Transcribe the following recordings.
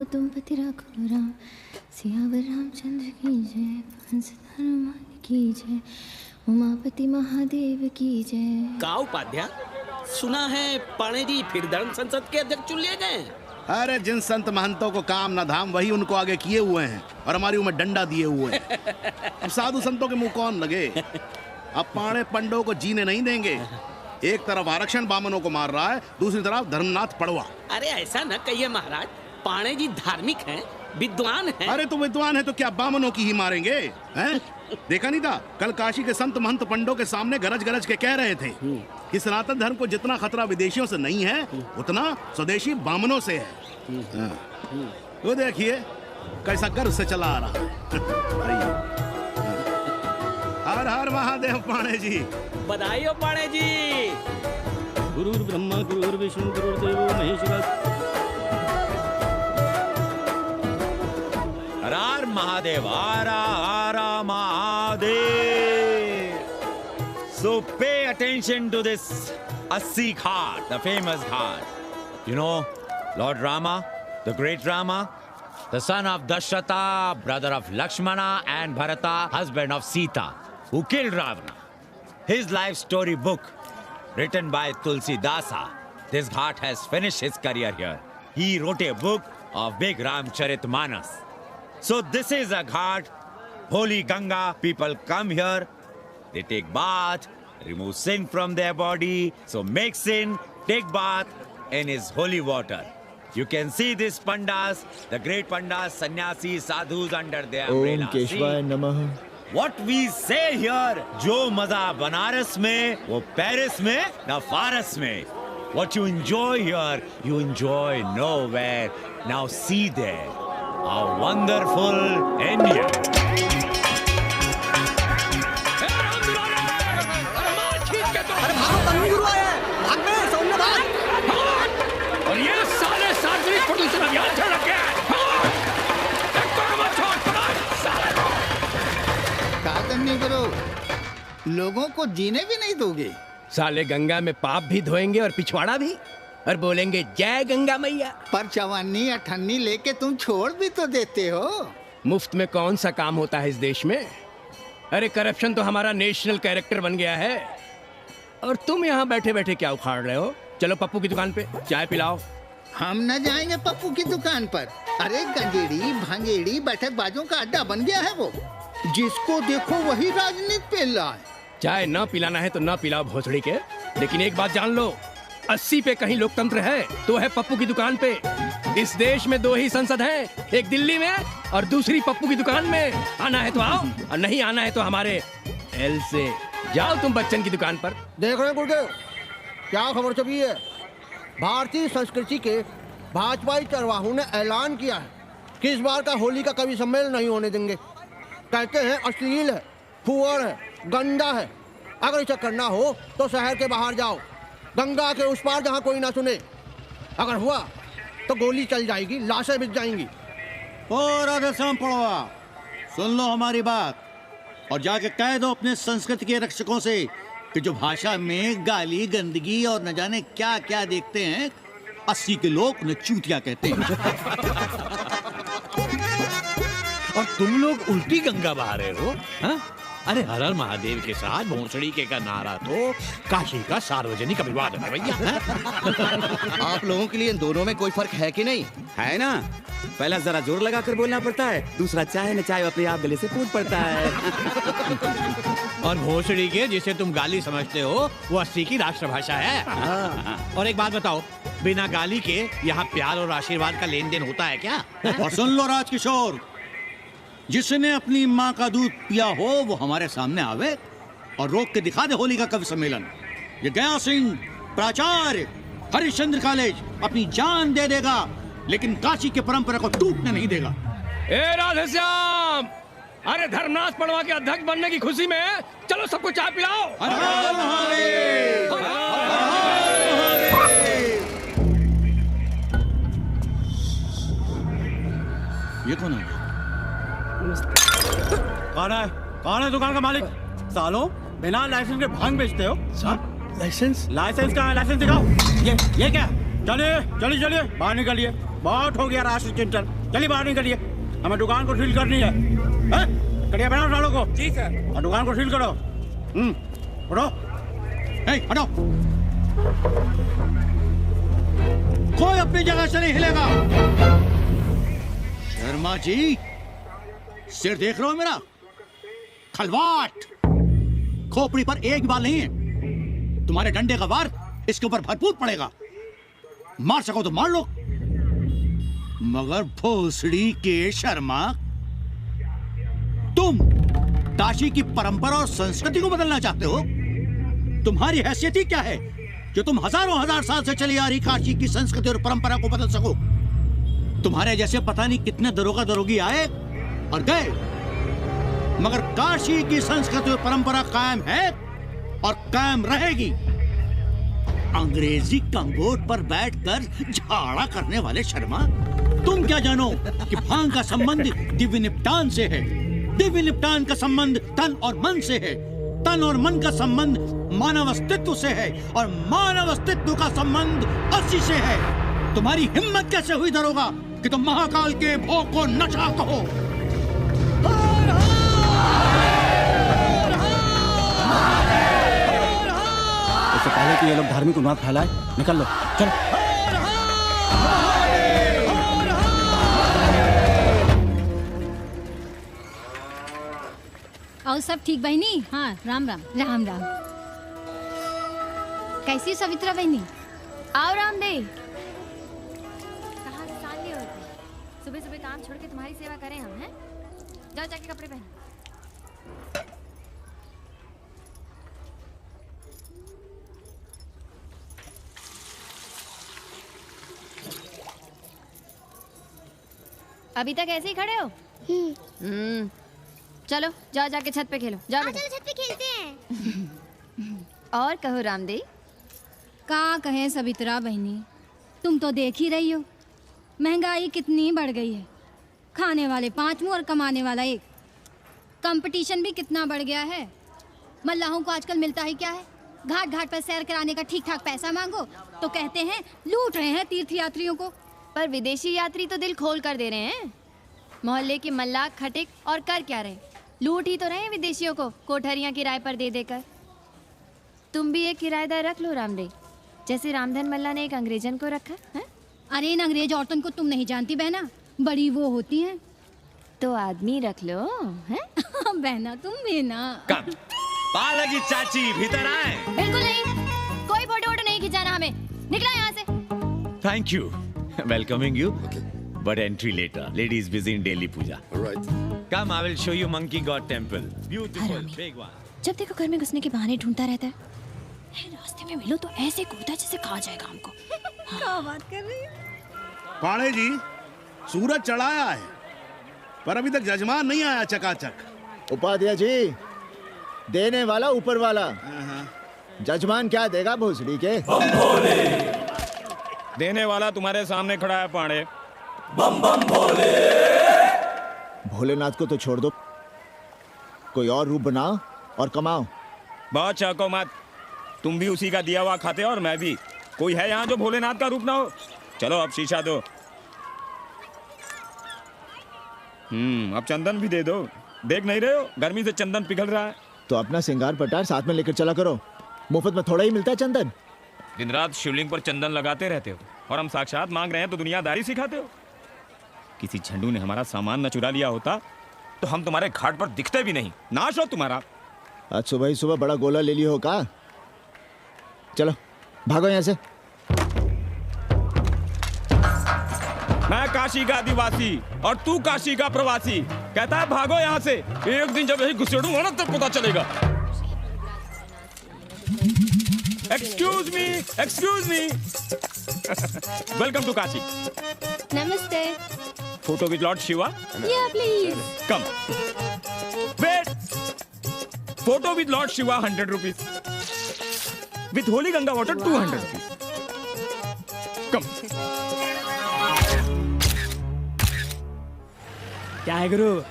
तुमपति राघव राम सियावर रामचंद्र की जय, हंस हनुमान की जय, उमापति महादेव की जय। का उपाध्याय, सुना है पाणे जी फिर धर्म संसद के अध्यक्ष चुन लिए गए। अरे जिन संत महंतों को काम न धाम वही उनको आगे किए हुए हैं और हमारी उम्र डंडा दिए हुए हैं। अब साधु संतों के मुंह कौन लगे। अब पाणे पंडों को जीने नहीं देंगे। एक तरफ आरक्षण बामनों को मार रहा है, दूसरी तरफ धर्मनाथ पड़वा। अरे ऐसा न कहिए महाराज, पाणे जी धार्मिक हैं, विद्वान हैं। अरे तो विद्वान है तो क्या बामनों की ही मारेंगे हैं? देखा नहीं था कल काशी के संत महंत पंडों के सामने गरज गरज के कह रहे थे कि सनातन धर्म को जितना खतरा विदेशियों से नहीं है उतना स्वदेशी बामनों से है। वो देखिए कैसा गर्व से चला आ रहा है। हर हर महादेव पाणे जी। बधाई हो पाणे जी। गुरुर् ब्रह्मा गुरुर्विष्णु गुरुर्देवो महेश्वरः। हर हर महादेव, हर हर Mahadev. So pay attention to this Assi Ghat, the famous ghat. You know, Lord Rama, the great Rama, the son of Dasharatha, brother of Lakshmana and Bharata, husband of Sita, who killed Ravana. His life story book, written by Tulsi Dasa. This ghat has finished his career here. He wrote a book of Big Ramcharitmanas. So this is a ghat, holy Ganga. People come here, they take bath, remove sin from their body. So make sin, take bath in his holy water. You can see these pandas, the great pandas, sannyasis, sadhus under their umbrella. ओम केशवाय नमः। What we say here, जो मजा बनारस में, वो Paris में, ना फारस में. What you enjoy here, you enjoy nowhere. Now see there. A wonderful India. और ये साले सार्वजनिक प्रदूषण अभियान चल रखे हैं। नहीं करो, लोगों को जीने भी नहीं दोगे। साले गंगा में पाप भी धोएंगे और पिछवाड़ा भी, और बोलेंगे जय गंगा मैया। पर चवन्नी अठन्नी लेके तुम छोड़ भी तो देते हो। मुफ्त में कौन सा काम होता है इस देश में। अरे करप्शन तो हमारा नेशनल कैरेक्टर बन गया है, और तुम यहाँ बैठे बैठे क्या उखाड़ रहे हो। चलो पप्पू की दुकान पे चाय पिलाओ। हम न जाएंगे पप्पू की दुकान पर। अरे गंजेड़ी भांगेड़ी बैठक बाजों का अड्डा बन गया है वो। जिसको देखो वही राजनीति पेल रहा है। चाय न पिलाना है तो न पिलाओ भोसड़ी के, लेकिन एक बात जान लो, 80 पे कहीं लोकतंत्र है तो है पप्पू की दुकान पे। इस देश में 2 ही संसद हैं, एक दिल्ली में और दूसरी पप्पू की दुकान में। आना है तो आओ और नहीं आना है तो हमारे एल से जाओ तुम बच्चन की दुकान पर। देख रहे हैं गुरुदेव, क्या खबर छपी है। भारतीय संस्कृति के भाजपाई चरवाहों ने ऐलान किया है कि इस बार का होली का कवि सम्मेलन नहीं होने देंगे। कहते हैं अश्लील है, फुअर है, गंदा है। अगर इसे करना हो तो शहर के बाहर जाओ, गंगा के उस पार जहाँ कोई ना सुने। अगर हुआ तो गोली चल जाएगी, लाशें बिक जाएंगी। और राधेश्याम पड़वा, सुन लो हमारी बात और जाके कह दो अपने संस्कृति के रक्षकों से कि जो भाषा में गाली गंदगी और न जाने क्या क्या देखते हैं, 80 के लोग उन्हें चूतिया कहते हैं। और तुम लोग उल्टी गंगा बहा रहे हो, हाँ? अरे हर हर महादेव के साथ भोंसड़ी के का नारा तो काशी का सार्वजनिक अभिवादन है भैया। आप लोगों के लिए इन दोनों में कोई फर्क है कि नहीं? है ना, पहला जरा जोर लगाकर बोलना पड़ता है, दूसरा चाहे न चाहे अपने आप गले से पूछ पड़ता है। और भोंसड़ी के जिसे तुम गाली समझते हो वो 80 की राष्ट्रभाषा है। और एक बात बताओ, बिना गाली के यहाँ प्यार और आशीर्वाद का लेन देन होता है क्या? और सुन लो राजकिशोर, जिसने अपनी माँ का दूध पिया हो वो हमारे सामने आवे और रोक के दिखा दे होली का कवि सम्मेलन। ये गया सिंह प्राचार्य हरिश्चंद्र कॉलेज अपनी जान दे देगा, लेकिन काशी के परंपरा को टूटने नहीं देगा। ए राधेश्याम, अरे धर्मनाथ पड़वा के अध्यक्ष बनने की खुशी में चलो सबको चाय पिलाओ। ये कौन है? कौन है दुकान का मालिक? सालों बिना लाइसेंस के भांग बेचते हो। लाइसेंस? लाइसेंस का लाइसेंस दिखाओ। ये क्या? चलिए चलिए चलिए बाहर निकलिए, बहुत हो गया राशि चिंतन। चलिए बाहर निकलिए, हमें दुकान को सील करनी है। कड़िया बनाओ सालों को। जी सर। और दुकान को सील करो। उठो, हटो। कोई अपनी जगह से नहीं हिलेगा। शर्मा जी, सिर देख रहे हो मेरा? खलवाट, खोपड़ी पर एक बाल नहीं है। तुम्हारे डंडे का वार इसके ऊपर भरपूर पड़ेगा। मार सको तो मार लो, मगर भोसड़ी के शर्मा, तुम काशी की परंपरा और संस्कृति को बदलना चाहते हो? तुम्हारी हैसियत ही क्या है जो तुम हजारों हजार साल से चली आ रही काशी की संस्कृति और परंपरा को बदल सको? तुम्हारे जैसे पता नहीं कितने दरोगा दरोगी आए और गए, मगर काशी की संस्कृति और परंपरा कायम है और कायम रहेगी। अंग्रेजी कंगोट पर बैठकर झाड़ा करने वाले शर्मा, तुम क्या जानो कि भांग का संबंध दिव्य निपटान से है। दिव्य निपटान का संबंध तन और मन से है। तन और मन का संबंध मानव अस्तित्व से है और मानव अस्तित्व का संबंध अस्सी से है। तुम्हारी हिम्मत कैसे हुई दरोगा कि तुम महाकाल के भोग को नशा कहो? इससे पहले कि ये लोग धार्मिक उन्माद फैलाए, निकल लो, चलो। और सब ठीक बहनी? हाँ, राम राम। राम राम। कैसी सवित्रा बहनी? आओ रामदेव। कहाँ से साल लिए होते? सुबह सुबह काम छोड़ के तुम्हारी सेवा करें हम, हैं? जाओ जाके कपड़े पहनो। अभी तक ऐसे ही खड़े हो? चलो जाओ जाके छत पे खेलो। जाओ बेटा। चलो छत पे खेलते हैं। और कहो रामदेव। का कहें सवित्रा बहनी, तुम तो देख ही रही हो महंगाई कितनी बढ़ गई है। खाने वाले 5 मुंह और कमाने वाला 1। कंपटीशन भी कितना बढ़ गया है। मल्लाहों को आजकल मिलता ही क्या है? घाट घाट पर सैर कराने का ठीक ठाक पैसा मांगो तो कहते हैं लूट रहे हैं तीर्थ यात्रियों को। पर विदेशी यात्री तो दिल खोल कर दे रहे हैं। मोहल्ले के मल्लाह खटिक और कर क्या रहे? लूट ही तो रहे हैं विदेशियों को कोठरियां किराए पर दे देकर। तुम भी एक किराएदार रख लो रामदेव, जैसे रामधन मल्ला ने एक अंग्रेजन को रखा है। अरे इन अंग्रेज औरतों को तुम नहीं जानती बहना, बड़ी वो होती हैं। तो आदमी रख लो, हैं? बहना तुम भी ना। बालाजी चाची भीतर आए। बिल्कुल नहीं, कोई फोटो वोटो नहीं खिंचाना हमें। निकलो यहाँ से। Thank you. Welcoming you. But entry later. Ladies busy in daily puja. All right. Come, I will show you Monkey God Temple. Beautiful, big one. जब देखो घर में घुसने के बहाने ढूंढता रहता है। रास्ते में मिलो तो ऐसे कूदता जैसे खा जाएगा हमको। क्या बात कर रही है? पाणे जी, सूरज चढ़ाया है पर अभी तक जजमान नहीं आया चकाचक। उपाध्याय जी, देने वाला ऊपर वाला, जजमान क्या देगा भोसड़ी के? देने वाला तुम्हारे सामने खड़ा है पांडे। बम बम भोले। भोलेनाथ को तो छोड़ दो, कोई और रूप बनाओ और कमाओ। बहुत चाको मत, तुम भी उसी का दिया हुआ खाते हो और मैं भी। कोई है यहाँ जो भोलेनाथ का रूप ना हो? चलो अब शीशा दो। अब चंदन भी दे दो। देख नहीं रहे हो गर्मी से चंदन पिघल रहा है। तो अपना सिंगार पटार साथ में लेकर चला करो, मुफ्त में थोड़ा ही मिलता है चंदन। दिन रात शिवलिंग पर चंदन लगाते रहते हो और हम साक्षात मांग रहे हैं तो दुनियादारी सिखाते हो। किसी झंडू ने हमारा सामान न चुरा लिया होता तो हम तुम्हारे घाट पर दिखते भी नहीं। नाश हो तुम्हारा। आज सुबह ही सुबह बड़ा गोला ले लिया हो का? चलो भागो यहाँ से। मैं काशी का आदिवासी और तू काशी का प्रवासी। कहता है भागो यहाँ से। एक दिन जब यही घुसेड़ूंगा ना तब पता चलेगा। Excuse me welcome to Kashi. Namaste. Photo with lord Shiva. Yeah, please. Come wait. Photo with lord Shiva 100 rupees. With holy Ganga water 200 rupees. Come. क्या है गुरु,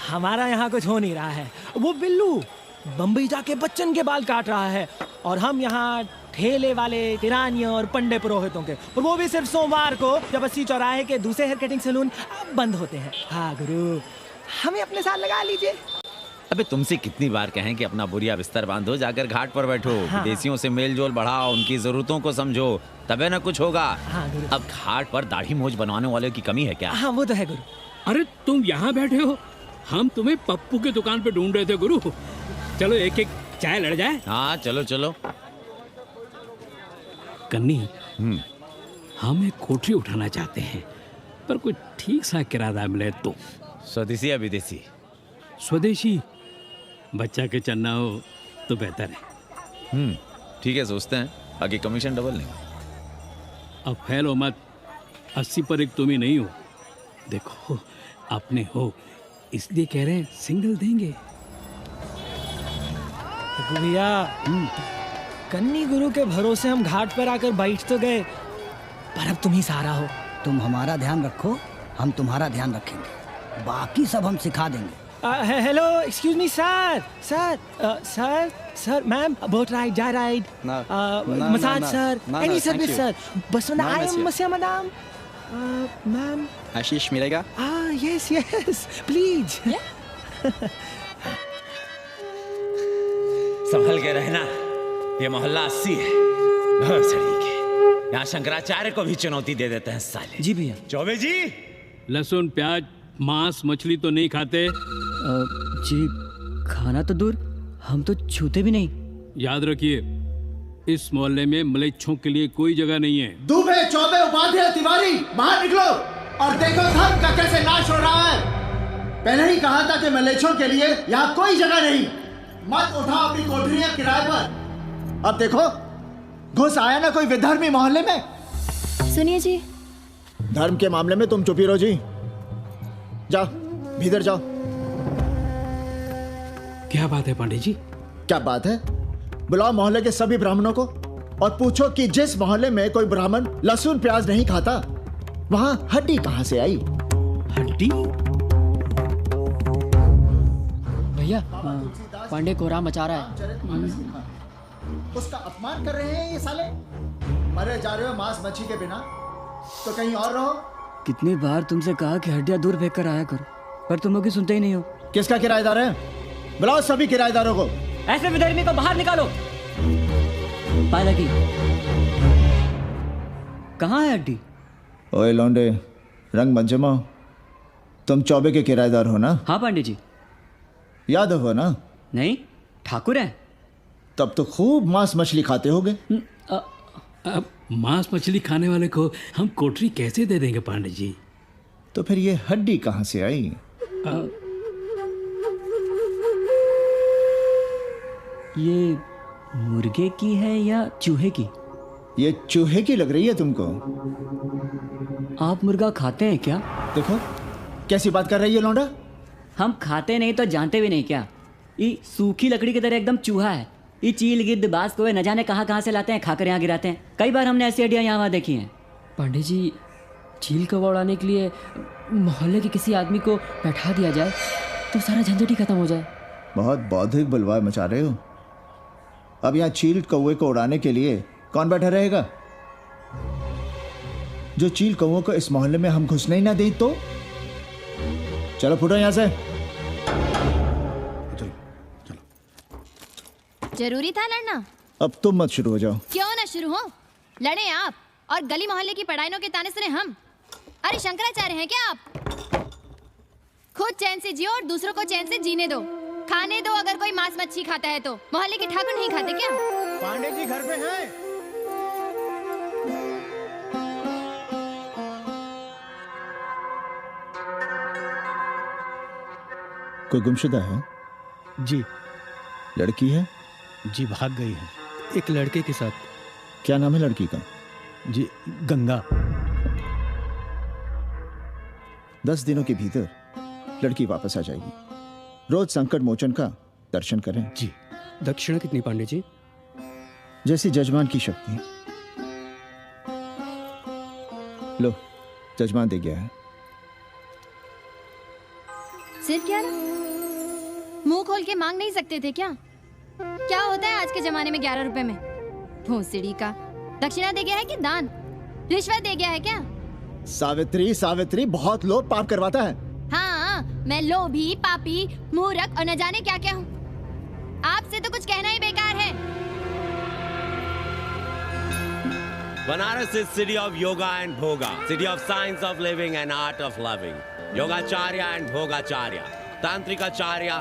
हमारा यहाँ कुछ हो नहीं रहा है। वो बिल्लू बम्बई जाके बच्चन के बाल काट रहा है और हम यहाँ ठेले वाले, किरानियों और पंडे पुरोहितों के, और वो भी सिर्फ सोमवार को, जब 80 चौराहे के दूसरे हेयर कटिंग सैलून बंद होते हैं। हाँ गुरु, हमें अपने साथ लगा लीजिए। अबे तुमसे कितनी बार कहें कि अपना बोरिया बिस्तर बांधो, जाकर घाट पर बैठो, हाँ। विदेशियों से मेल जोल बढ़ाओ, उनकी जरूरतों को समझो, तबे ना कुछ होगा। हाँ गुरु। अब घाट पर दाढ़ी मूंछ बनवाने वालों की कमी है क्या? हाँ वो तो है गुरु। अरे तुम यहाँ बैठे हो, हम तुम्हें पप्पू की दुकान पे ढूंढ रहे थे गुरु। चलो एक एक चाय लड़ जाए। हाँ चलो चलो। कन्नी, हम एक कोठरी उठाना चाहते हैं, पर कोई ठीक सा किराया मिले तो। स्वदेशी या विदेशी? स्वदेशी, बच्चा के चन्ना हो तो बेहतर है। ठीक है, सोचते हैं, आगे कमीशन डबल नहीं। अब फैलो मत, 80 पर एक तुम ही नहीं हो। देखो अपने हो, इसलिए कह रहे हैं सिंगल देंगे। भैया, कन्नी गुरु के भरोसे हम घाट पर आकर बैठ तो गए, पर अब तुम ही सहारा हो। तुम हमारा ध्यान रखो, हम तुम्हारा ध्यान रखेंगे, बाकी सब हम सिखा देंगे। Hello, excuse me sir, sir, ma'am, boat ride, जा ride, massage sir, any service sir, बस आई एम मसिया मैडम, मैम। आशीष मिलेगा? Yes yes please. संभल के रहना, ये मोहल्ला 80 है, घोसड़ी के। यहाँ शंकराचार्य को भी चुनौती दे देते हैं साले। जी भैया। चौबे जी, लहसुन, प्याज, मांस, मछली तो नहीं खाते? जी खाना तो दूर, हम तो छूते भी नहीं। याद रखिए, इस मोहल्ले में मलेच्छों के लिए कोई जगह नहीं है। दुबे, चौबे, उपाध्याय, तिवारी, बाहर निकलो और देखो धर्म का कैसे नाश हो रहा है। पहले ही कहा था कि मलेच्छों के लिए यहाँ कोई जगह नहीं। मत उठाओ अपनी कोठरियां किराए पर। अब देखो, घुस आया ना कोई विधर्मी मोहल्ले में। सुनिए जी, धर्म के मामले में तुम चुप ही रहो जी। जाओ भीतर जाओ। क्या बात है पांडे जी? क्या बात है? बुलाओ मोहल्ले के सभी ब्राह्मणों को और पूछो कि जिस मोहल्ले में कोई ब्राह्मण लहसुन प्याज नहीं खाता, वहां हड्डी कहां से आई? हड्डी? भैया, पांडे कोहराम मचा रहा है। उसका अपमान कर रहे हैं ये साले। मरे जा रहे हो मांस मच्छी के बिना, तो कहीं और रहो। कितनी बार तुमसे कहा कि हड्डियां दूर फेंक कर आया करो, पर तुम लोग ही सुनते ही नहीं हो। किसका किराएदार है? बुलाओ सभी किराएदारों को। ऐसे विधर्मी को बाहर निकालो। पाला की कहाँ है हड्डी? ओए लौंडे, रंग मत जमाओ। तुम चौबे के किराएदार हो ना? हाँ पांडे जी। यादव हो ना? नहीं, ठाकुर है। तब तो खूब मांस मछली खाते होगे। अब मांस मछली खाने वाले को हम कोठरी कैसे दे देंगे पांडे जी? तो फिर ये हड्डी कहाँ से आई? ये मुर्गे की है या चूहे की? ये चूहे की लग रही है तुमको। आप मुर्गा खाते हैं क्या? देखो कैसी बात कर रही है लौंडा। हम खाते नहीं तो जानते भी नहीं क्या? ये सूखी लकड़ी की तरह एकदम चूहा है। ये चील गिद्ध बाज को न जाने कहाँ से लाते हैं, खाकर यहाँ गिराते हैं। कई बार हमने ऐसी हड्डियाँ यहाँ वहाँ देखी हैं। पांडे जी, चील कौवा उड़ाने के लिए मोहल्ले के किसी आदमी को बैठा दिया जाए तो सारा झंझट ही खत्म हो जाए। बहुत बौद्धिक बलवाए मचा रहे हो। अब यहाँ चील कौवे को उड़ाने के लिए कौन बैठा रहेगा? जो चील कौवों को इस मोहल्ले में हम घुसने ही ना दें तो? चलो फुटो यहाँ से। जरूरी था लड़ना? अब तुम मत शुरू हो जाओ। क्यों ना शुरू हो? लड़े आप और गली मोहल्ले की पढ़ाइयों के ताने सुने हम। अरे शंकराचार्य हैं क्या आप? खुद चैन से जियो और दूसरों को चैन से जीने दो। खाने दो अगर कोई मांस मच्छी खाता है तो। मोहल्ले के ठाकुर नहीं खाते क्या? पांडे जी घर पे हैं? कोई गुमशुदा है? जी। लड़की है? जी भाग गई है एक लड़के के साथ। क्या नाम है लड़की का? जी गंगा। 10 दिनों के भीतर लड़की वापस आ जाएगी। रोज संकट मोचन का दर्शन करें। जी। दक्षिणा कितनी पांडे जी? जैसी जजमान की शक्ति। लो, जजमान दे गया है। सिर्फ क्या ना? मुंह खोल के मांग नहीं सकते थे क्या? क्या होता है आज के जमाने में 11 रुपए में? भोसड़ी का। दक्षिणा दे गया है कि दान? रिश्वत दे गया है क्या? सावित्री सावित्री बहुत लोभ पाप करवाता है। हाँ, मैं लोभी, पापी, मूर्ख और न जाने क्या क्या हूँ। आपसे तो कुछ कहना ही बेकार है। Banaras is city of yoga and bhoga, city of science of living and art of loving. Yogacharya and Bhogacharya, Tantrikacharya,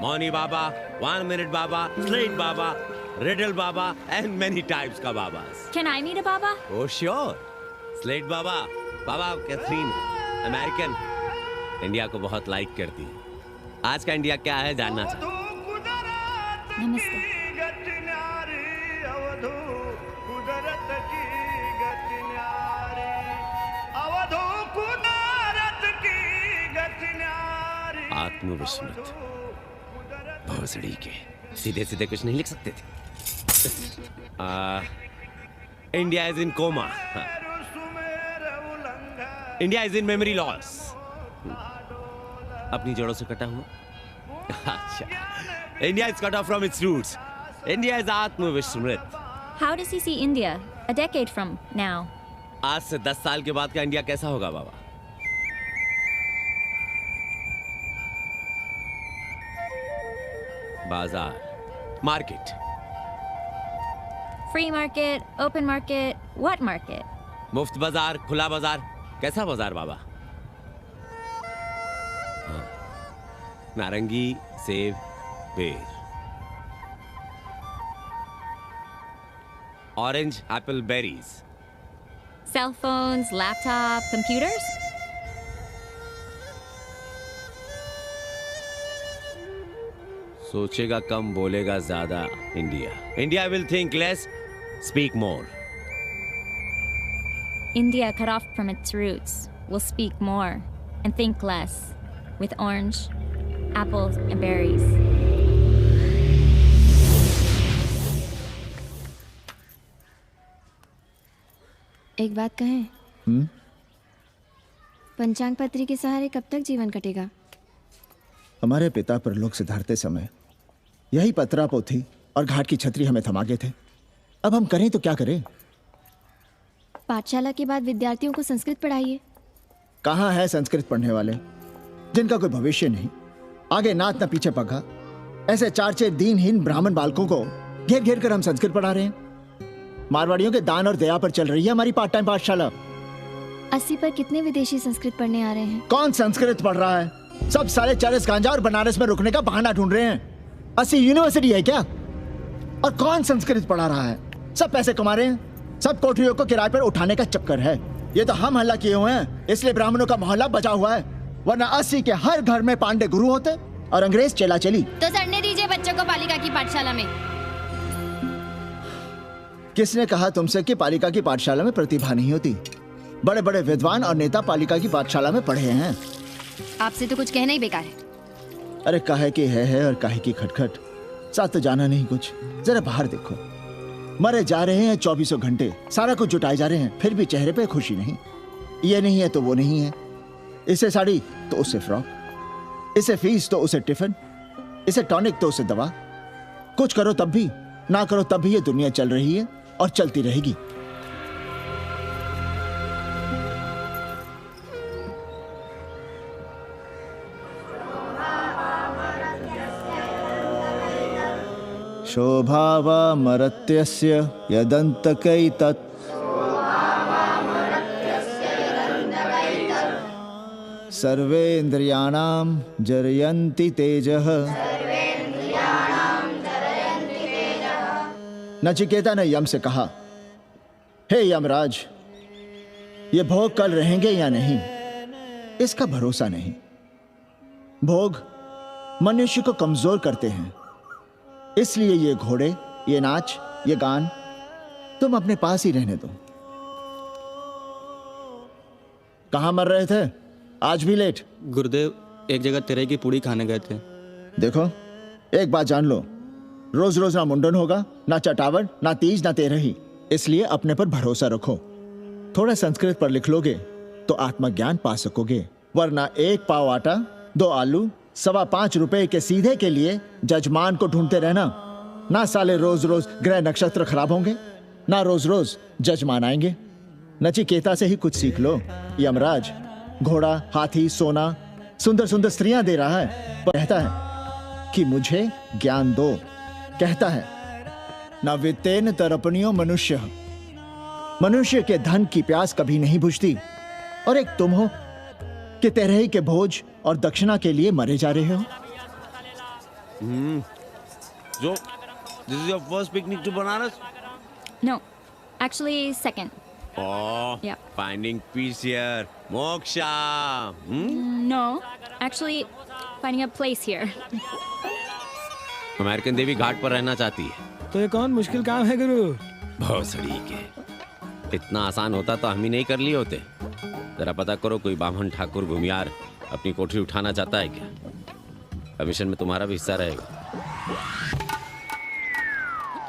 Mauni Baba, 1 Minute Baba, Slate Baba, Riddle Baba, and many types ka Babas. Can I meet a Baba? Oh sure, Slate Baba, Baba Catherine, American, India को बहुत like करती है। आज का India क्या है जानना चाहता हूँ। नमस्ते। आत्मविस्मृत भोसड़ी के सीधे सीधे कुछ नहीं लिख सकते थे। India is in coma, India is in memory loss, अपनी जड़ों से कटा हुआ। अच्छा, India is cut off from its roots, India is आत्मविस्मृत। How does he see India a decade from now? आज से 10 साल के बाद का इंडिया कैसा होगा बाबा? बाजार, market, Free market, open market, what market? मुफ्त बाजार, खुला बाजार, कैसा बाजार बाबा? हाँ, नारंगी, सेब, बेर, orange, Apple, berries, Cell phones, laptop, computers? सोचेगा कम बोलेगा ज्यादा India. India will think less, speak more. India, cut off from its roots, will speak more and think less, with orange, apples, and berries. एक बात कहें? पंचांग पत्री के सहारे कब तक जीवन कटेगा? हमारे पिता परलोक सिधारते समय यही पत्रा पोथी और घाट की छतरी हमें थमा गए थे। अब हम करें तो क्या करें? पाठशाला के बाद विद्यार्थियों को संस्कृत पढ़ाइए। कहाँ है संस्कृत पढ़ने वाले जिनका कोई भविष्य नहीं, आगे नात न पीछे पगा। ऐसे 4 दीनहीन ब्राह्मण बालकों को घेर घेर कर हम संस्कृत पढ़ा रहे हैं। मारवाड़ियों के दान और दया पर चल रही है हमारी पार्ट टाइम पाठशाला। 80 पर कितने विदेशी संस्कृत पढ़ने आ रहे हैं? कौन संस्कृत पढ़ रहा है? सब सारे 40 गांजा और बनारस में रुकने का बहाना ढूंढ रहे हैं। 80 यूनिवर्सिटी है क्या? और कौन संस्कृत पढ़ा रहा है? सब पैसे कमा रहे हैं। सब कोठरियों को किराए पर उठाने का चक्कर है। ये तो हम हल्ला किए हुए हैं, इसलिए ब्राह्मणों का मोहल्ला बचा हुआ है। वरना 80 के हर घर में पांडे गुरु होते और अंग्रेज चेला चली। तो सड़ने दीजिए बच्चों को पालिका की पाठशाला में। किसने कहा तुमसे कि पालिका की पाठशाला में प्रतिभा नहीं होती? बड़े बड़े विद्वान और नेता पालिका की पाठशाला में पढ़े हैं। आपसे तो कुछ कहना ही बेकार है। अरे काहे की है और काहे की खटखट, साथ तो जाना नहीं कुछ। जरा बाहर देखो, मरे जा रहे हैं 24 घंटे, सारा कुछ जुटाए जा रहे हैं, फिर भी चेहरे पे खुशी नहीं। ये नहीं है तो वो नहीं है, इसे साड़ी तो उसे फ्रॉक, इसे फीस तो उसे टिफिन, इसे टॉनिक तो उसे दवा। कुछ करो तब भी, ना करो तब भी ये दुनिया चल रही है और चलती रहेगी। शोभावामरत्यस्य यदन्तकैतत् सर्वेन्द्रियाणां जरयन्ति तेजः। नचिकेता ने यम से कहा, हे यमराज, ये भोग कल रहेंगे या नहीं इसका भरोसा नहीं। भोग मनुष्य को कमजोर करते हैं, इसलिए ये घोड़े, ये नाच, ये गान तुम अपने पास ही रहने दो। कहां मर रहे थे? आज भी लेट? गुरुदेव, एक जगह तिरई की पूड़ी खाने गए थे। देखो, एक बात जान लो, रोज रोज ना मुंडन होगा, ना चटावट, ना तीज, ना तेरही। इसलिए अपने पर भरोसा रखो। थोड़ा संस्कृत पर लिख लोगे तो आत्मज्ञान पा सकोगे, वरना 1 पाव आटा, 2 आलू, 5.25 रुपए के सीधे के लिए जजमान को ढूंढते रहना। ना साले रोज रोज ग्रह नक्षत्र खराब होंगे, ना रोज रोज जजमान आएंगे। नचिकेता से ही कुछ सीख लो। यमराज घोड़ा, हाथी, सोना, सुंदर सुंदर स्त्रियां दे रहा है, पर कहता है कि मुझे ज्ञान दो। कहता है न वित्तेन तरपणियो मनुष्य, मनुष्य के धन की प्यास कभी नहीं बुझती। और एक तुम हो कि तेरही के भोज और दक्षिणा के लिए मरे जा रहे हो। So, this is your first picnic to Banaras? No, actually, second. Oh, Yep. finding peace here. Moksha. No, actually, finding a place here. American देवी घाट पर रहना चाहती है। तो ये कौन मुश्किल काम है गुरु? भोसड़ी के। इतना आसान होता तो हम ही नहीं कर लिए होते। जरा पता करो कोई बामन ठाकुर भूमियार अपनी कोठरी उठाना चाहता है क्या? कमीशन में तुम्हारा भी हिस्सा रहेगा।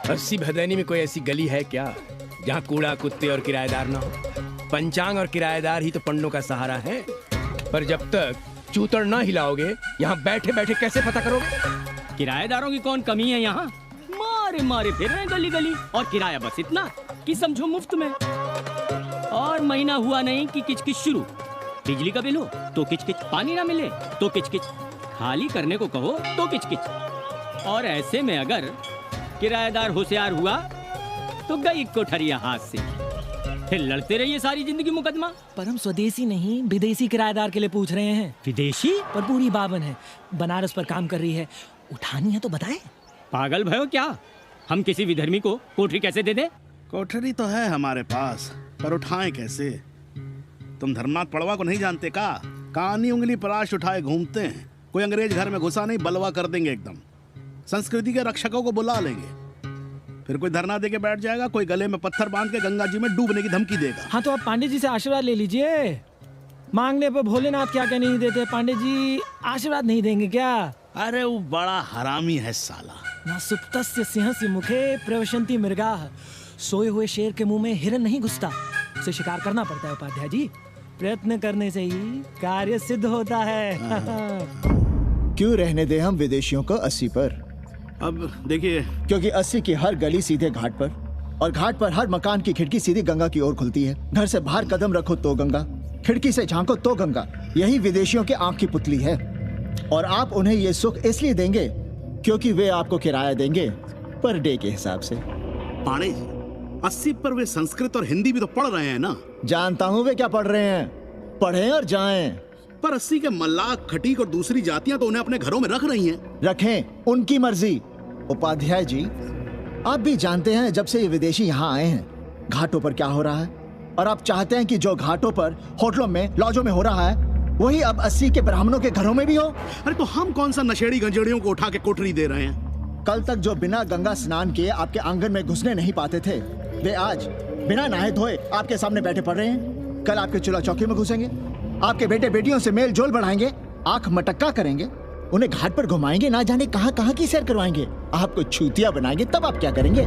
80 भदैनी में कोई ऐसी गली है क्या जहाँ कूड़ा, कुत्ते और किराएदार ना हो? पंचांग और किराएदार ही तो पंडों का सहारा है। पर जब तक चूतड़ ना हिलाओगे, यहाँ बैठे बैठे कैसे पता करोगे? किराएदारों की कौन कमी है यहाँ? मारे मारे फिर रहे गली गली, और किराया बस इतना कि समझो मुफ्त में। और महीना हुआ नहीं कि किचकिच शुरू। बिजली का बिल हो तो किचकिच, पानी ना मिले तो किचकिच, खाली करने को कहो तो किचकिच। और ऐसे में अगर किराएदार होशियार हुआ तो गई कोठरिया हाथ से, फिर लड़ते रहिए सारी जिंदगी मुकदमा। पर हम स्वदेशी नहीं विदेशी किराएदार के लिए पूछ रहे हैं। विदेशी? पर पूरी बावन है, बनारस पर काम कर रही है, उठानी है तो बताएं। पागल भयो क्या? हम किसी विधर्मी को कोठरी कैसे दे दे? कोठरी तो है हमारे पास, पर उठाएं कैसे? तुम धर्मनाथ पड़वा को नहीं जानते का? कानी उंगली पराश उठाए घूमते हैं। कोई अंग्रेज घर में घुसा नहीं, बलवा कर देंगे एकदम। संस्कृति के रक्षकों को बुला लेंगे, फिर कोई धरना दे के बैठ जाएगा, कोई गले में पत्थर बांध के गंगा जी में डूबने की धमकी देगा। हाँ तो आप पांडे जी से आशीर्वाद ले लीजिए। मांगने पर भोलेनाथ क्या क्या नहीं देते। पांडे जी आशीर्वाद नहीं देंगे क्या? अरे वो बड़ा हरामी है साला। ना सुप्तस्य सिंहस्य मुखे प्रवशन्ति मृगाः। सोए हुए शेर के मुंह में हिरन नहीं घुसता, उसे शिकार करना पड़ता है उपाध्याय जी। प्रयत्न करने से ही कार्य सिद्ध होता है। क्यों रहने दे हम विदेशियों को 80 पर? अब देखिए, क्योंकि 80 की हर गली सीधे घाट पर, और घाट पर हर मकान की खिड़की सीधी गंगा की ओर खुलती है। घर से बाहर कदम रखो तो गंगा, खिड़की से झांको तो गंगा। यही विदेशियों की आंख की पुतली है। और आप उन्हें ये सुख इसलिए देंगे क्योंकि वे आपको किराया देंगे पर डे के हिसाब से। पाणे जी, 80 पर वे संस्कृत और हिंदी भी तो पढ़ रहे हैं ना? जानता हूँ वे क्या पढ़ रहे हैं, पढ़ें और जाएं। पर 80 के मल्लाक, खटीक और दूसरी जातियां तो उन्हें अपने घरों में रख रही हैं। रखें, उनकी मर्जी। उपाध्याय जी, आप भी जानते हैं जब से ये विदेशी यहाँ आए हैं घाटों पर क्या हो रहा है। और आप चाहते हैं कि जो घाटों पर, होटलों में, लॉजों में हो रहा है वही अब 80 के ब्राह्मणों के घरों में भी हो। अरे तो हम कौन सा नशेड़ी गंजेड़ियों को उठा के कोठरी दे रहे हैं? कल तक जो बिना गंगा स्नान किए आपके आंगन में घुसने नहीं पाते थे, वे आज बिना नहाए धोए आपके सामने बैठे पड़ रहे हैं। कल आपके चूल्हा चौकी में घुसेंगे, आपके बेटे बेटियों से मेल जोल बढ़ाएंगे, आंख मटक्का करेंगे, उन्हें घाट पर घुमाएंगे, ना जाने कहां कहां की सैर करवाएंगे, आपको छूतिया बनाएंगे। तब आप क्या करेंगे?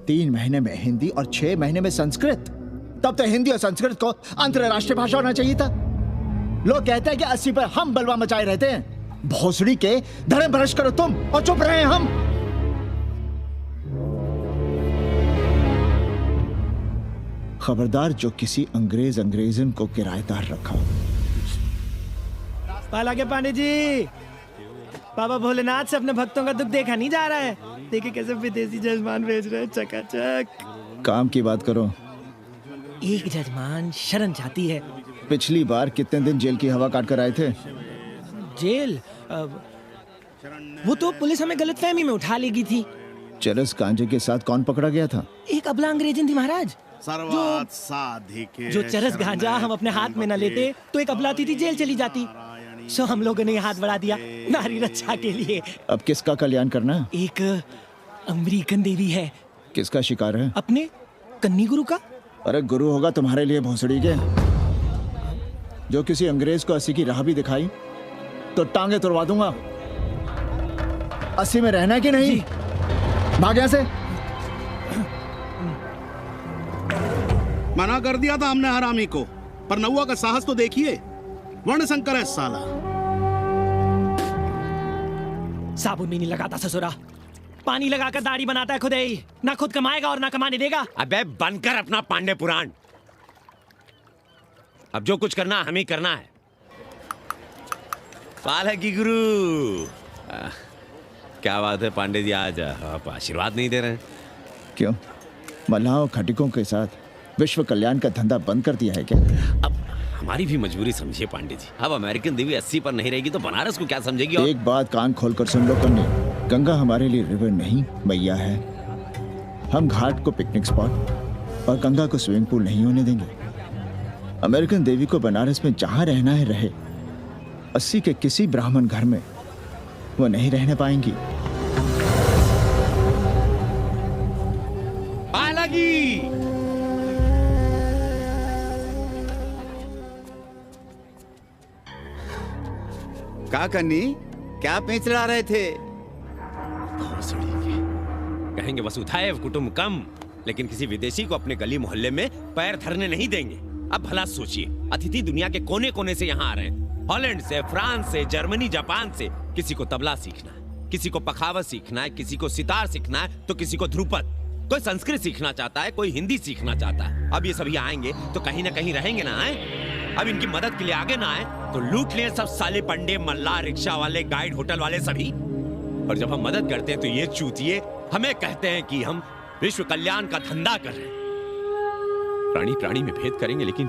3 महीने में हिंदी और 6 महीने में संस्कृत। तब तो हिंदी और संस्कृत को अंतरराष्ट्रीय भाषा होना चाहिए था। लोग कहते हैं कि 80 पर हम बलवा मचाए रहते हैं। भोसड़ी के, धर्म भ्रष्ट करो तुम और चुप रहे हम। खबरदार जो किसी अंग्रेजन को किराएदार रखा। पाला के पांडे जी, बाबा भोलेनाथ से अपने भक्तों का दुख देखा नहीं जा रहा है। देखिए कैसे विदेशी जजमान भेज रहे हैं चकाचक। काम की बात करो। एक जजमान शरण चाहती है। पिछली बार कितने दिन जेल की हवा काट कर आए थे? जेल? वो तो पुलिस हमें गलतफहमी में उठा लेगी थी। चरस गांजे के साथ कौन पकड़ा गया था? एक अबला अंग्रेजन थी महाराज। जो चरस गांजा हम अपने हाथ में न लेते तो एक अबलाती थी जेल चली जाती। सो हम लोगों ने हाथ बढ़ा दिया नारी रक्षा के लिए। अब किसका कल्याण करना है? एक अमेरिकन देवी है। किसका शिकार है? अपने कन्नी गुरु का। अरे गुरु होगा तुम्हारे लिए भोसड़ी के। जो किसी अंग्रेज को 80 की राह भी दिखाई तो टांगे तुड़वा दूंगा। 80 में रहना है कि नहीं? भाग यहाँ से। मना कर दिया था हमने हरामी को, पर नौआ का साहस तो देखिए। वर्ण शंकर है साला। साबुन भी नहीं लगाता ससुरा। पानी लगाकर दाढ़ी बनाता है खुद ही, ना खुद कमाएगा और ना कमाने देगा। अबे बनकर अपना पांडे पुराण। अब जो कुछ करना हमें करना है। पालकी गुरु। क्या बात है पांडे जी, आज आप आशीर्वाद नहीं दे रहे हैं? क्यों, मल्लाहों खटिकों के साथ विश्व कल्याण का धंधा बंद कर दिया है क्या? अब हमारी भी मजबूरी समझिए पांडे जी। अब अमेरिकन देवी 80 पर नहीं रहेगी तो बनारस को क्या समझेगी? और एक बात कान खोलकर सुन लो कन्नी, गंगा हमारे लिए रिवर नहीं मैया है। हम घाट को पिकनिक स्पॉट और गंगा को स्विमिंग पूल नहीं होने देंगे। अमेरिकन देवी को बनारस में जहां रहना है रहे, 80 के किसी ब्राह्मण घर में वो नहीं रहने पाएंगी। पालकी! क्या करनी, क्या पेंच लड़ा रहे थे? कहेंगे वसुधैव कुटुंबकम, लेकिन किसी विदेशी को अपने गली मोहल्ले में पैर धरने नहीं देंगे। अब भला सोचिए, अतिथि दुनिया के कोने कोने से यहाँ आ रहे हैं, हॉलैंड से, फ्रांस से, जर्मनी, जापान से। किसी को तबला सीखना है, किसी को पखावत सीखना है, किसी को सितार सीखना है, तो किसी को ध्रुपद। कोई संस्कृत सीखना चाहता है, कोई हिंदी सीखना चाहता है। अब ये सभी आएंगे तो कहीं ना कहीं रहेंगे ना। आए अब इनकी मदद के लिए आगे ना आए तो लूट लिए सब साले पंडे, मल्ला, रिक्शा वाले, गाइड, होटल वाले सभी। और जब हम मदद करते हैं तो ये चूतिए हमें कहते हैं कि हम विश्व कल्याण का धंधा कर रहे हैं। प्राणी प्राणी में भेद करेंगे, लेकिन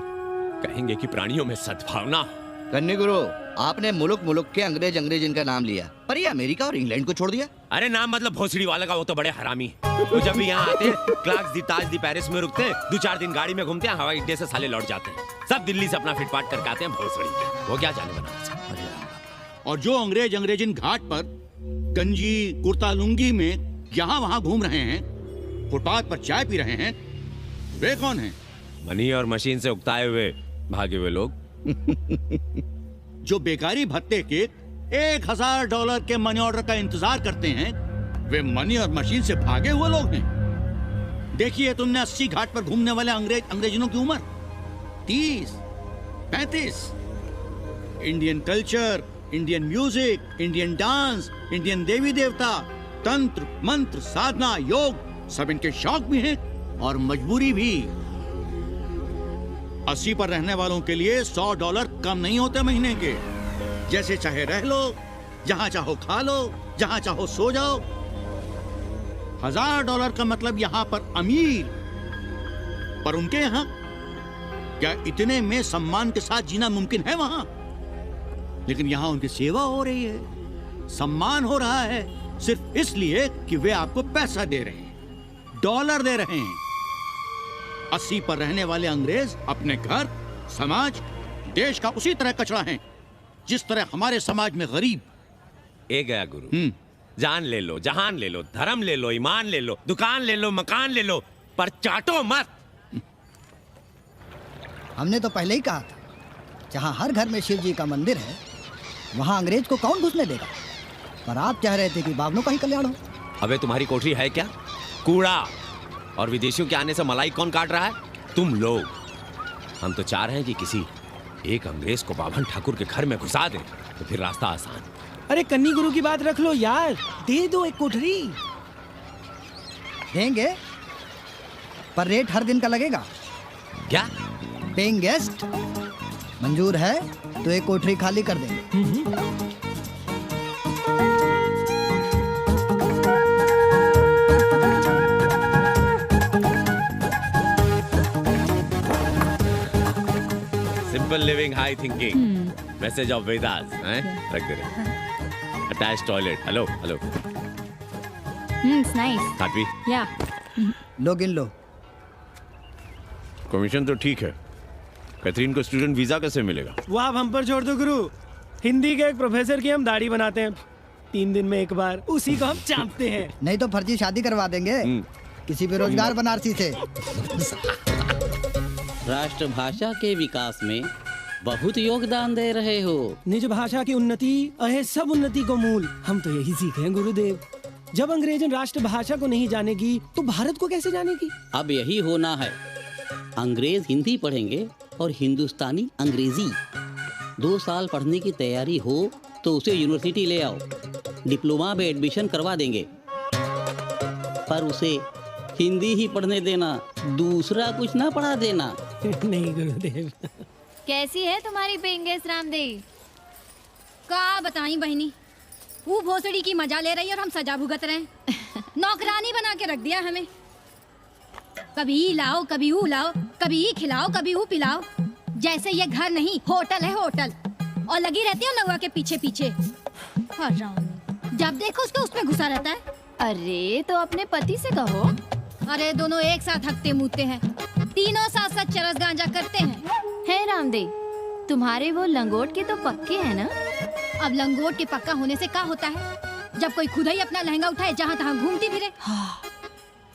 कहेंगे कि प्राणियों में सद्भावना हो। कन्नी गुरु, आपने मुल्क मुल्क के अंग्रेज इनका नाम लिया, पर ये अमेरिका और इंग्लैंड को छोड़ दिया। अरे नाम मतलब भोसड़ी वाला का, वो तो बड़े हरामी। वो जब भी यहाँ आते हैं, क्लार्क्स दी, ताज दी, पेरिस में रुकते हैं, 2-4 दिन गाड़ी में घूमते हैं, हवाई अड्डे से साले लौट जाते हैं। सब दिल्ली से अपना फिटपाट करके आते हैं भोसड़ी के। वो क्या जाने बना। और जो अंग्रेजिन घाट पर गंजी कुर्ता लुंगी में यहाँ वहाँ घूम रहे हैं, फुटपाथ पर चाय पी रहे हैं, वे कौन हैं? मनी और मशीन से उकताए हुए भागे हुए लोग। जो बेकारी भत्ते के $1000 के मनी ऑर्डर का इंतजार करते हैं, वे मनी और मशीन से भागे हुए लोग हैं। देखिए तुमने 80 घाट पर घूमने वाले अंग्रेजों की उम्र 30-35। Indian culture, Indian music, Indian dance, Indian देवी देवता, तंत्र मंत्र, साधना, योग, सब इनके शौक भी हैं और मजबूरी भी। 80 पर रहने वालों के लिए $100 कम नहीं होते महीने के। जैसे चाहे रह लो, जहां चाहो खा लो, जहां चाहो सो जाओ। $1000 का मतलब यहां पर अमीर, पर उनके यहां क्या इतने में सम्मान के साथ जीना मुमकिन है? वहां लेकिन यहां उनकी सेवा हो रही है, सम्मान हो रहा है, सिर्फ इसलिए कि वे आपको पैसा दे रहे हैं, डॉलर दे रहे हैं। 80 पर रहने वाले अंग्रेज अपने घर, समाज, देश का उसी तरह कचरा हैं जिस तरह हमारे समाज में गरीब। ए गया गुरु, जान ले लो, जहान ले लो, धर्म ले लो, ईमान ले लो, दुकान ले लो, मकान ले लो, पर चाटो मत। हमने तो पहले ही कहा था, जहाँ हर घर में शिव जी का मंदिर है, वहाँ अंग्रेज को कौन घुसने देगा? पर आप चाह रहे थे कि बावनों का ही कल्याण हो। अबे तुम्हारी कोठरी है क्या? कूड़ा। और विदेशियों के आने से मलाई कौन काट रहा है? तुम लोग। हम तो चाह रहे हैं कि किसी एक अंग्रेज को बाभन ठाकुर के घर में घुसा दें, तो फिर रास्ता आसान। अरे कन्नी गुरु की बात रख लो यार, दे दो एक कोठरी। देंगे, पर रेट हर दिन का लगेगा। क्या? पेइंग गेस्ट मंजूर है तो एक कोठरी खाली कर देंगे। Simple living, high thinking, message of Vedas हैं? रख दे रहे। Attach toilet. Hello hello. It's nice. Happy? Yeah. लो गिन लो। कमीशन तो ठीक है, कैथरीन को स्टूडेंट वीजा कैसे मिलेगा? वो आप हम पर छोड़ दो गुरु। हिंदी के एक प्रोफेसर की हम दाढ़ी बनाते हैं 3 दिन में एक बार, उसी को हम चापते हैं। नहीं तो फर्जी शादी करवा देंगे किसी बेरोजगार बनारसी से। राष्ट्रभाषा के विकास में बहुत योगदान दे रहे हो। निज भाषा की उन्नति अहे सब उन्नति को मूल। हम तो यही सीखे हैं गुरुदेव। जब अंग्रेजन राष्ट्रभाषा को नहीं जानेगी तो भारत को कैसे जानेगी? अब यही होना है। अंग्रेज हिंदी पढ़ेंगे और हिंदुस्तानी अंग्रेजी। 2 साल पढ़ने की तैयारी हो तो उसे यूनिवर्सिटी ले आओ, डिप्लोमा में एडमिशन करवा देंगे। पर उसे हिंदी ही पढ़ने देना, दूसरा कुछ ना पढ़ा देना। नहीं गुरुदेव। कैसी है तुम्हारी पेंगेस रामदेव? का बताई बहनी, वो भोसड़ी की मजा ले रही है और हम सजा भुगत रहे हैं। नौकरानी बना के रख दिया हमें। कभी ई लाओ, कभी वो लाओ, कभी ई खिलाओ, कभी वो पिलाओ। जैसे ये घर नहीं होटल है, होटल। और लगी रहती है नौवा के पीछे पीछे। जब देखो उसको उसमें घुसा रहता है। अरे तो अपने पति से कहो। अरे दोनों एक साथ हकते मुँहते हैं, तीनों साथ साथ चरस गांजा करते हैं। है रामदेव, तुम्हारे वो लंगोट के तो पक्के हैं ना? अब लंगोट के पक्का होने से क्या होता है, जब कोई खुद ही अपना लहंगा उठाए जहाँ तहाँ घूमती फिरे।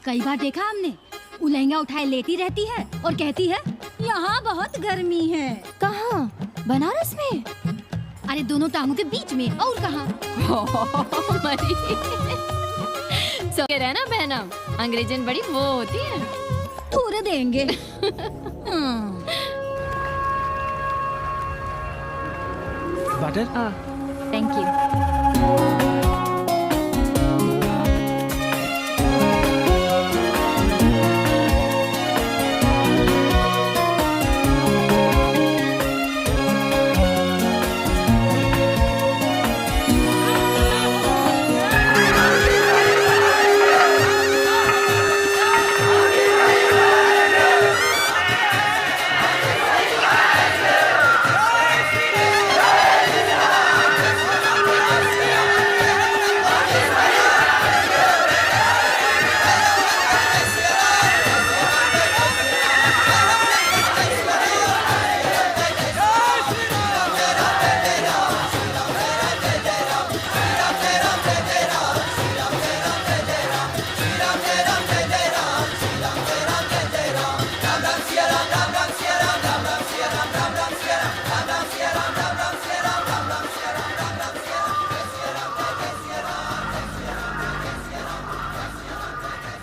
कई बार देखा हमने, वो लहंगा उठाए लेटी रहती है और कहती है यहाँ बहुत गर्मी है। कहाँ? बनारस में? अरे दोनों टांगों के बीच में, और कहाँ? सो के रहना बहनम, अंग्रेजन बड़ी वो होती है। तूरे देंगे। वाटर? Thank you.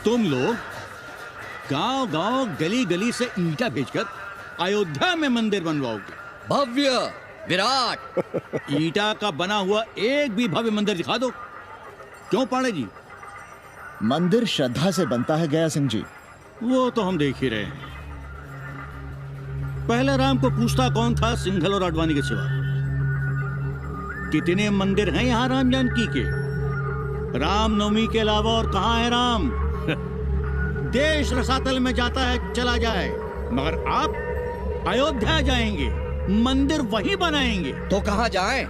तुम लोग गांव-गांव, गली-गली से ईंटा भेजकर अयोध्या में मंदिर बनवाओगे। भव्य, विराट। ईंटा का बना हुआ एक भी भव्य मंदिर दिखा दो। क्यों पाड़े जी? मंदिर श्रद्धा से बनता है गया सिंह जी। वो तो हम देख ही रहे हैं। पहले राम को पूछता कौन था सिंघल और आडवाणी के सिवा? कितने मंदिर हैं यहाँ राम जानकी के? रामनवमी के अलावा और कहाँ है राम? देश रसातल में जाता है चला जाए, मगर आप अयोध्या जाएंगे, मंदिर वहीं बनाएंगे। तो कहाँ जाएं?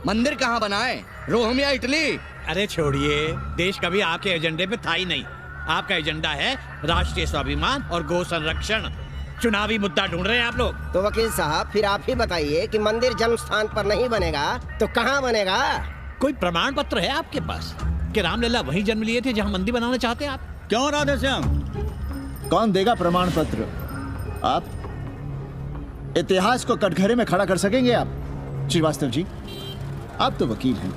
मंदिर कहाँ बनाएं? रोम या इटली? अरे छोड़िए, देश कभी आपके एजेंडे पे था ही नहीं। आपका एजेंडा है राष्ट्रीय स्वाभिमान और गौ संरक्षण। चुनावी मुद्दा ढूंढ रहे हैं आप लोग। तो वकील साहब फिर आप ही बताइए कि मंदिर जन्म स्थान पर नहीं बनेगा तो कहाँ बनेगा? कोई प्रमाण पत्र है आपके पास कि रामलला वहीं जन्म लिए थे जहाँ मंदिर बनाना चाहते हैं आप? क्यों राधे श्याम? कौन देगा प्रमाण पत्र? आप इतिहास को कटघरे में खड़ा कर सकेंगे आप? श्रीवास्तव जी, आप तो वकील हैं,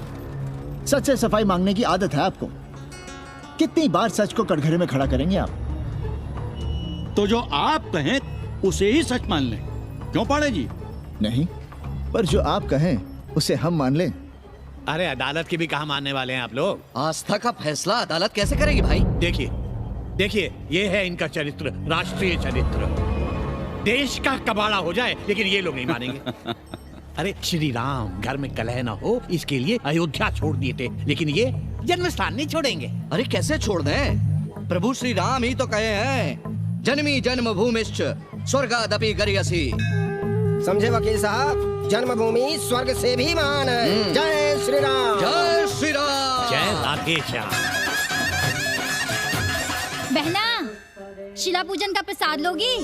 सच से सफाई मांगने की आदत है आपको। कितनी बार सच को कटघरे में खड़ा करेंगे आप? तो जो आप कहें उसे ही सच मान लें। क्यों पाड़े जी? नहीं, पर जो आप कहें उसे हम मान लें। अरे अदालत की भी कहाँ मानने वाले हैं आप लोग? आस्था का फैसला अदालत कैसे करेगी भाई? देखिए, ये है इनका चरित्र, राष्ट्रीय चरित्र। देश का कबाड़ा हो जाए लेकिन ये लोग नहीं मानेंगे। अरे श्री राम घर में कलह न हो इसके लिए अयोध्या छोड़ दिए थे, लेकिन ये जन्म स्थान नहीं छोड़ेंगे। अरे कैसे छोड़ दें? प्रभु श्री राम ही तो कहे हैं, जन्मी जन्मभूमिश्च स्वर्गादपि गरियसी। समझे वकील साहब, जन्मभूमि स्वर्ग से भी महान है। जय श्री राम। जय श्री राम। जय राधे श्याम। बहना, शिला पूजन का प्रसाद लोगी?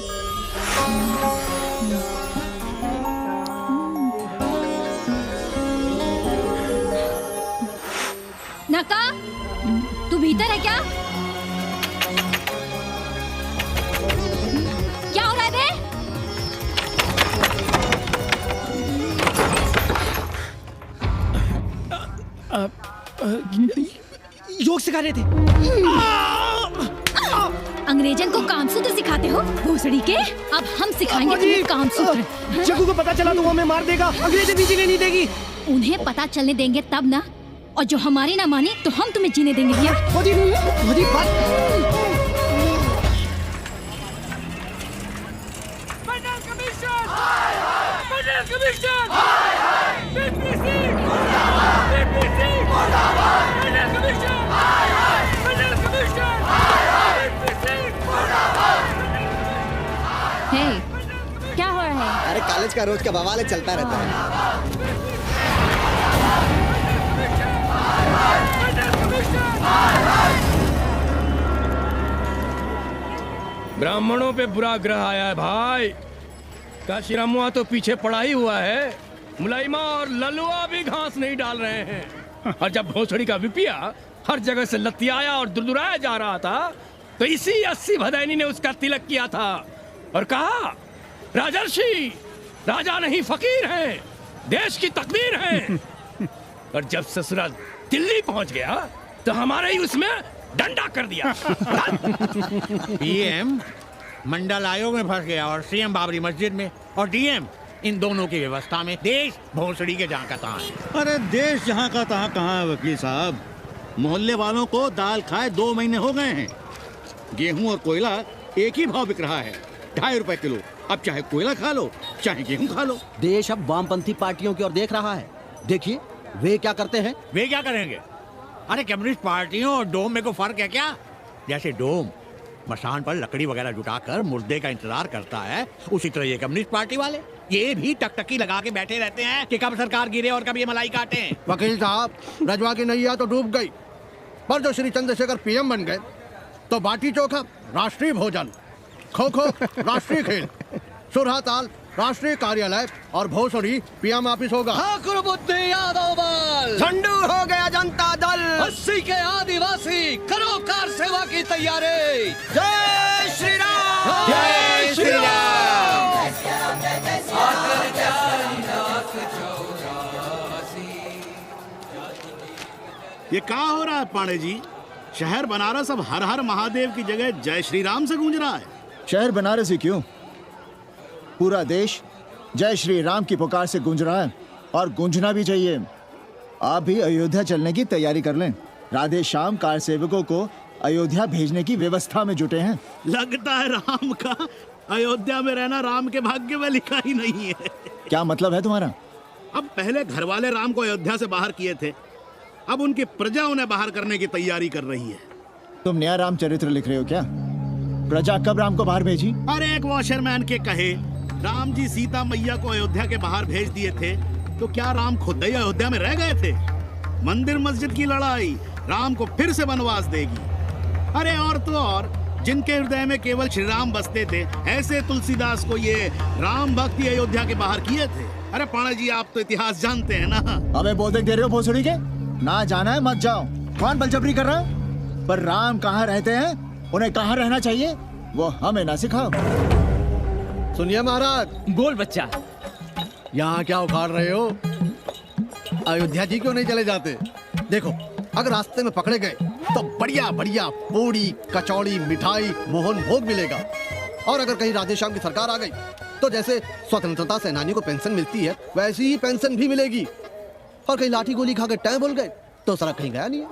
नका, तू भीतर है क्या? क्या हो रहा है बे? योग सिखा रहे थे। अंग्रेजन को कामसूत्र सिखाते हो भोसड़ी के? अब हम सिखाएंगे तुम्हें कामसूत्र। जग्गू को पता चला तो वो हमें मार देगा, अंग्रेजें भी जीने नहीं देगी। उन्हें पता चलने देंगे तब ना, और जो हमारी ना माने तो हम तुम्हें जीने देंगे भैया। हे, क्या हो रहा है? अरे कॉलेज का रोज का बवाल चलता रहता है। ब्राह्मणों पे बुरा ग्रह आया है भाई। काशीरामुआ तो पीछे पड़ा ही हुआ है। मुलाइमा और ललुआ भी घास नहीं डाल रहे हैं। और जब भोसड़ी का विपिया हर जगह से लतियाया और दुरदुराया जा रहा था तो इसी 80 भदैनी ने उसका तिलक किया था और कहा, राजर्षि राजा नहीं फकीर हैं, देश की तकदीर हैं। और जब ससुरा दिल्ली पहुंच गया तो हमारे ही उसमें डंडा कर दिया। पीएम मंडल आयोग में फंस गया और सीएम बाबरी मस्जिद में, और डीएम इन दोनों की व्यवस्था में। देश भोसड़ी के जहाँ का तहाँ है। अरे देश जहाँ का तहाँ कहाँ है वकील साहब। मोहल्ले वालों को दाल खाए 2 महीने हो गए हैं। गेहूं और कोयला एक ही भाव बिक रहा है, 2.5 रुपए किलो। अब चाहे कोयला खा लो चाहे गेहूं खा लो। देश अब वामपंथी पार्टियों की ओर देख रहा है। देखिए वे क्या करते हैं। वे क्या करेंगे? अरे कम्युनिस्ट पार्टियों और डोम में को फर्क है क्या? जैसे डोम मसान पर लकड़ी वगैरह जुटाकर मुर्दे का इंतजार करता है, उसी तरह ये कम्युनिस्ट पार्टी वाले ये भी टकटकी लगा के बैठे रहते हैं कि कब सरकार गिरे और कब ये मलाई काटे। वकील साहब, रजवा की नैया तो डूब गई, पर जो श्री चंद्रशेखर पीएम बन गए तो बाटी चोखा राष्ट्रीय भोजन, खो खो राष्ट्रीय खेल, सुरहा ताल राष्ट्रीय कार्यालय और भोसड़ी पीएम ऑफिस होगा। ठाकुर बुद्धि यादव बल, झंडू हो गया जनता दल, 80 के आदिवासी करो कार सेवा की तैयारी। जय श्री राम, जय श्री राम। ये क्या हो रहा है पांडे जी? शहर बनारस अब हर हर महादेव की जगह जय श्री राम से गूंज रहा है। शहर बनारस ही क्यों, पूरा देश जय श्री राम की पुकार से गूंज रहा है और गूंजना भी चाहिए। आप भी अयोध्या चलने की तैयारी कर लें। राधे श्याम कार सेवकों को अयोध्या भेजने की व्यवस्था में जुटे हैं। लगता है राम का अयोध्या में रहना राम के भाग्य में लिखा ही नहीं है। क्या मतलब है तुम्हारा? अब पहले घर वाले राम को अयोध्या से बाहर किए थे, अब उनकी प्रजा उन्हें बाहर करने की तैयारी कर रही है। तुम नया रामचरित्र लिख रहे हो क्या? प्रजा कब राम को बाहर भेजी? अरे एक वॉशरमैन के कहे राम जी सीता मैया को अयोध्या के बाहर भेज दिए थे, तो क्या राम खुद ही अयोध्या में रह गए थे? मंदिर मस्जिद की लड़ाई राम को फिर से वनवास देगी। अरे और तो और, जिनके हृदय में केवल श्री राम बसते थे, ऐसे तुलसीदास को ये राम भक्ति अयोध्या के बाहर किए थे। अरे पाणा जी, आप तो इतिहास जानते हैं ना। हमें बोलते दे रहे हो भोसड़ी के? ना जाना है मत जाओ। कौन बलजबरी कर रहा है? पर राम कहाँ रहते हैं, उन्हें कहाँ रहना चाहिए, वो हमें ना सिखाओ। सुनिए महाराज। बोल बच्चा। यहाँ क्या उखाड़ रहे हो? अयोध्या जी क्यों नहीं चले जाते? देखो, अगर रास्ते में पकड़े गए तो बढ़िया बढ़िया पूड़ी कचौड़ी मिठाई मोहन भोग मिलेगा। और अगर कहीं राधेश्याम की सरकार आ गई तो जैसे स्वतंत्रता सेनानी को पेंशन मिलती है वैसी ही पेंशन भी मिलेगी। और कहीं लाठी गोली खा के टाइम बोल गए तो सड़क कहीं गया नहीं है।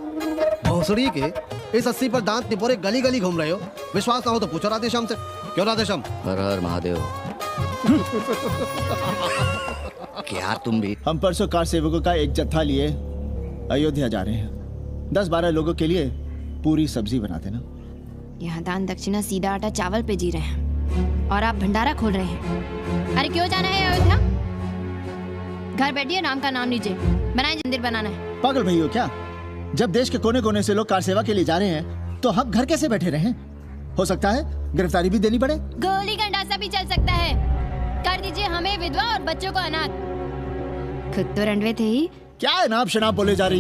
भोसड़ी के इस 80 पर दांत निपोरे गली गली घूम रहे हो। विश्वास ना हो तो पूछो राधेश्याम से। क्यों राधेश्याम? हर हर महादेव। क्या तुम भी? हम परसों कार सेवकों का एक जत्था लिए अयोध्या जा रहे हैं। 10-12 लोगों के लिए पूरी सब्जी बना देना। यहाँ दान दक्षिणा सीधा आटा चावल पे जी रहे हैं और आप भंडारा खोल रहे हैं। अरे क्यों जाना है अयोध्या? घर बैठिए, राम का नाम लीजिए, बनाए मंदिर बनाना है। पागल भई हो क्या? जब देश के कोने कोने से लोग कार सेवा के लिए जा रहे हैं तो हम घर कैसे बैठे रहें? हो सकता है गिरफ्तारी भी देनी पड़े। गोली गंडासा भी चल सकता है। कर दीजिए हमें विधवा और बच्चों को अनाथ। खुद तो रंडवे थे ही। क्या है नाप शनाप बोले जा रही?